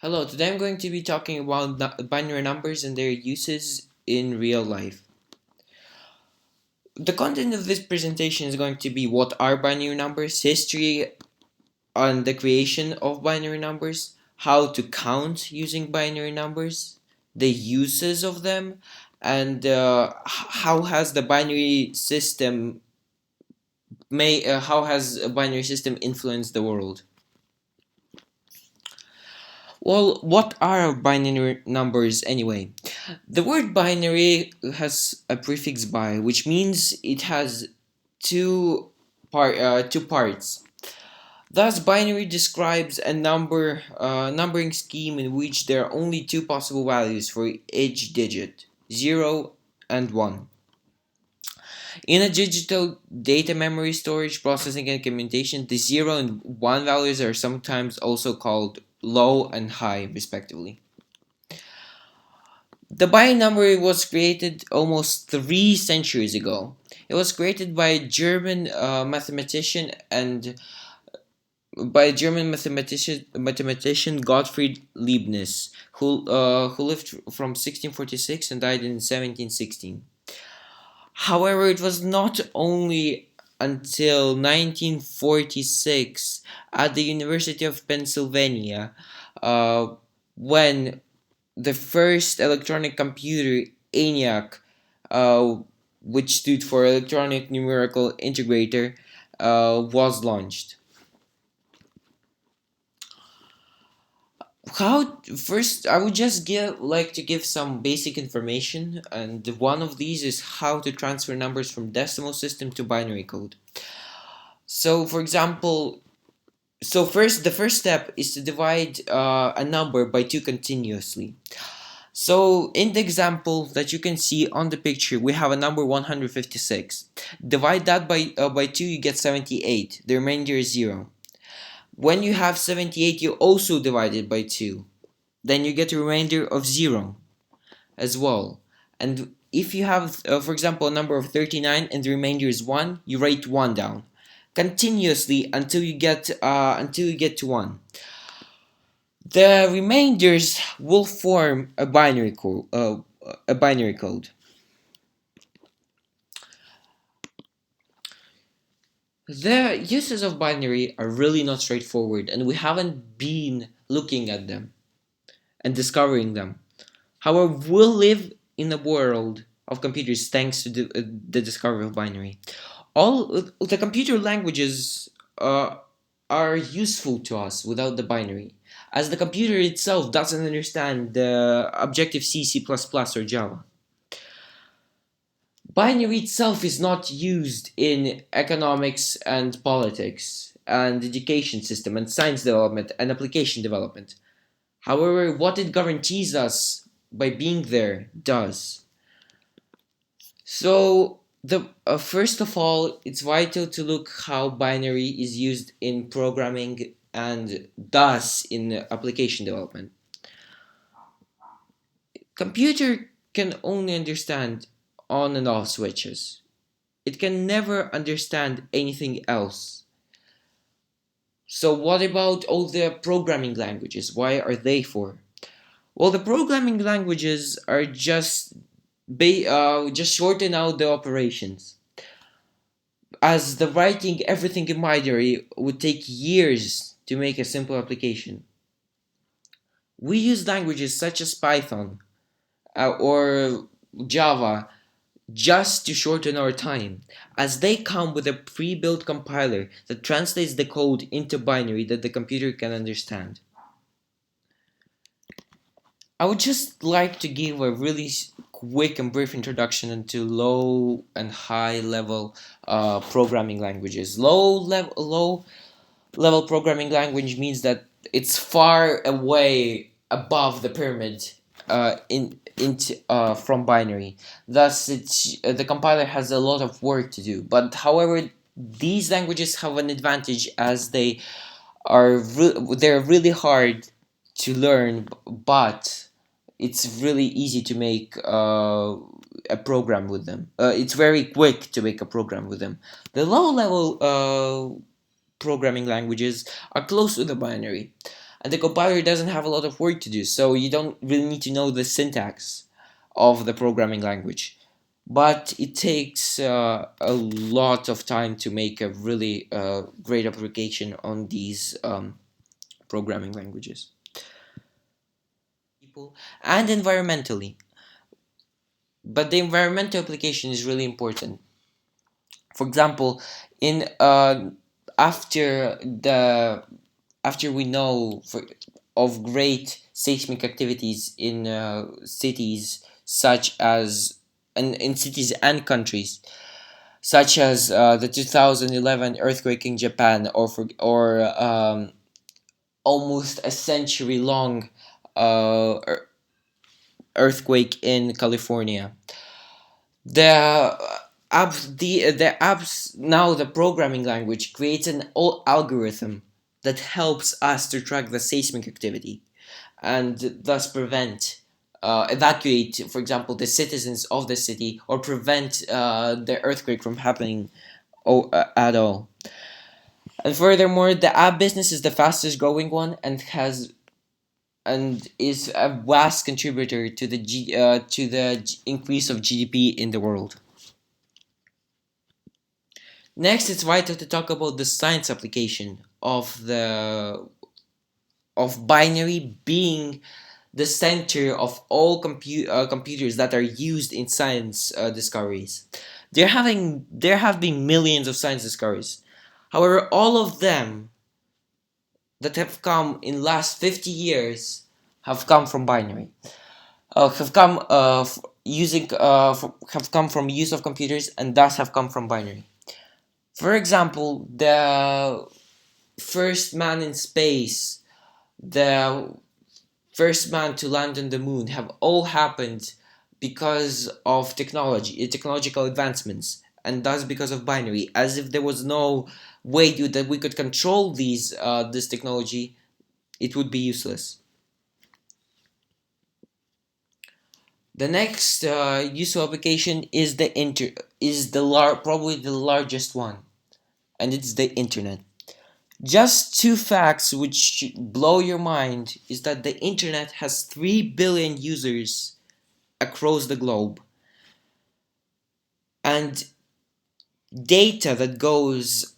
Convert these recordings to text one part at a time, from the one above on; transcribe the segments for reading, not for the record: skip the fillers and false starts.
Hello, today I'm going to be talking about binary numbers and their uses in real life. The content of this presentation is going to be what are binary numbers, history on the creation of binary numbers, how to count using binary numbers, the uses of them, and how has the binary system how has a binary system influenced the world. Well, what are binary numbers anyway? The word binary has a prefix bi, which means it has two parts. Thus, binary describes a numbering scheme in which there are only two possible values for each digit, 0 and 1. In a digital data memory storage, processing, and communication, the 0 and 1 values are sometimes also called low and high, respectively. The binary number was created almost 3 centuries ago. It was created by a German mathematician and by mathematician Gottfried Leibniz, who lived from 1646 and died in 1716. However, it was not only until 1946 at the University of Pennsylvania when the first electronic computer, ENIAC, uh, which stood for Electronic Numerical Integrator, was launched. How first I would just give some basic information, and one of these is how to transfer numbers from decimal system to binary code. So, for example, the first step is to divide a number by 2 continuously. So in the example that you can see on the picture, we have a number 156. Divide that by 2, you get 78. The remainder is 0. When you have 78, you also divide it by 2. Then you get a remainder of 0 as well. And if you have, for example, a number of 39 and the remainder is 1, you write 1 down continuously until you get to 1. The remainders will form a binary code. The uses of binary are really not straightforward, and we haven't been looking at them and discovering them. However, we'll live in a world of computers thanks to the discovery of binary. All the computer languages are useful to us without the binary, as the computer itself doesn't understand the Objective C, C++, or Java. Binary itself is not used in economics and politics and education system and science development and application development. However, what it guarantees us by being there does. So, the first of all, it's vital to look how binary is used in programming and thus in application development. Computer can only understand on and off switches. It can never understand anything else. So what about all the programming languages? Why are they for? Well, the programming languages are just shorten out the operations. As the writing everything in binary would take years to make a simple application. We use languages such as Python or Java just to shorten our time, as they come with a pre-built compiler that translates the code into binary that the computer can understand. I would just like to give a really quick and brief introduction into low and high level programming languages. Low level programming language means that it's far away above the pyramid from binary. Thus, the compiler has a lot of work to do. But however, these languages have an advantage as they're really hard to learn, but it's really easy to make a program with them. It's very quick to make a program with them. The low level programming languages are close to the binary, and the compiler doesn't have a lot of work to do, so you don't really need to know the syntax of the programming language. But it takes a lot of time to make a really great application on these programming languages. People and environmentally, but the environmental application is really important. For example, in after the after we know of great seismic activities in cities such as and in cities and countries such as the 2011 earthquake in Japan, or almost a century long earthquake in California. The apps now, the programming language creates an algorithm that helps us to track the seismic activity and thus prevent evacuate, for example, the citizens of the city, or prevent the earthquake from happening at all. And furthermore, the app business is the fastest growing one and is a vast contributor to the increase of GDP in the world. Next, it's vital to talk about the science application of binary being the center of all computers that are used in science discoveries. There have been millions of science discoveries. However, all of them that have come in last 50 years have come from binary. Have come using have come from use of computers, and thus have come from binary. For example, the first man in space, the first man to land on the moon have all happened because of technological advancements, and thus because of binary. As if there was no way that we could control this technology, it would be useless. The next useful application is probably the largest one, and it's the internet. Just two facts which blow your mind is that the internet has 3 billion users across the globe, and data that goes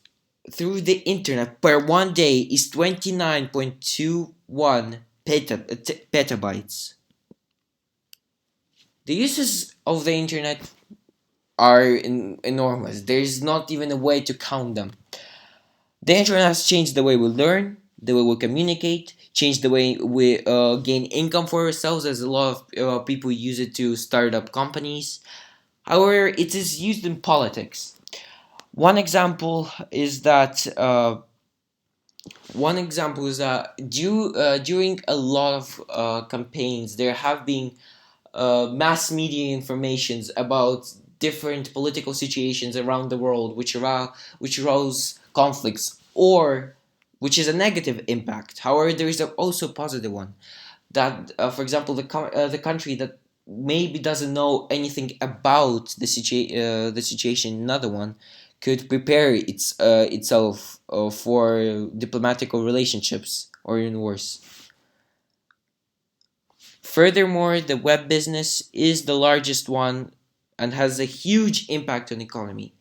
through the internet per one day is 29.21 petabytes. The uses of the internet are enormous. There's not even a way to count them. The internet has changed the way we learn, the way we communicate, changed the way we gain income for ourselves, as a lot of people use it to start up companies. However, it is used in politics. One example is that during a lot of campaigns, there have been mass media informations about different political situations around the world, which arouse conflicts, or which is a negative impact. However, there is also a positive one. That, for example, the country that maybe doesn't know anything about the situation in another one could prepare itself for diplomatical relationships, or even worse. Furthermore, the web business is the largest one and has a huge impact on the economy.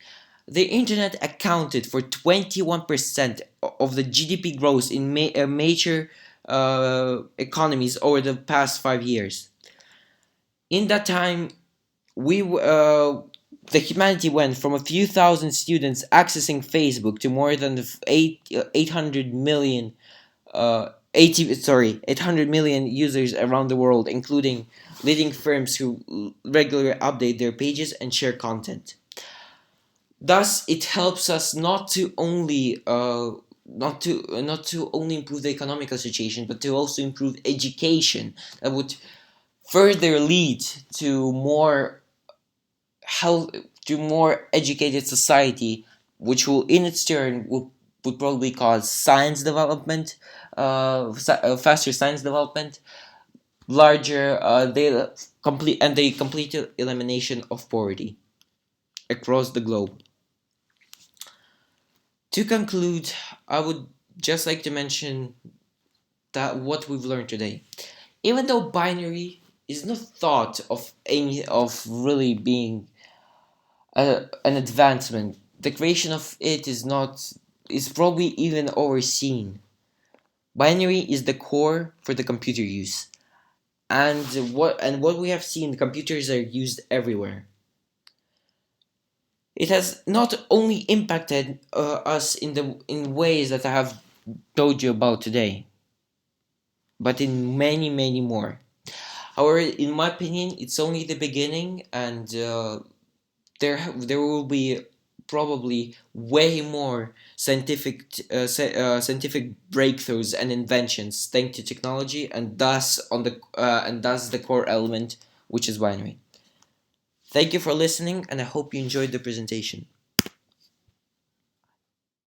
The internet accounted for 21% of the GDP growth in major economies over the past 5 years. In that time, we the humanity went from a few thousand students accessing Facebook to more than 800 million 800 million users around the world, including leading firms who regularly update their pages and share content. Thus, it helps us not to only improve the economical situation, but to also improve education that would further lead to health to more educated society, which will in its turn would probably cause science development, faster science development, larger data complete and the complete elimination of poverty across the globe. To conclude, I would just like to mention that what we've learned today. Even though binary is not thought of any of really being an advancement, the creation of it is probably even overseen. Binary is the core for the computer use, and what we have seen, computers are used everywhere. It has not only impacted us in ways that I have told you about today, but in many many more. However, in my opinion, it's only the beginning, and there will be probably way more scientific breakthroughs and inventions thanks to technology, and thus the core element, which is binary. Thank you for listening, and I hope you enjoyed the presentation.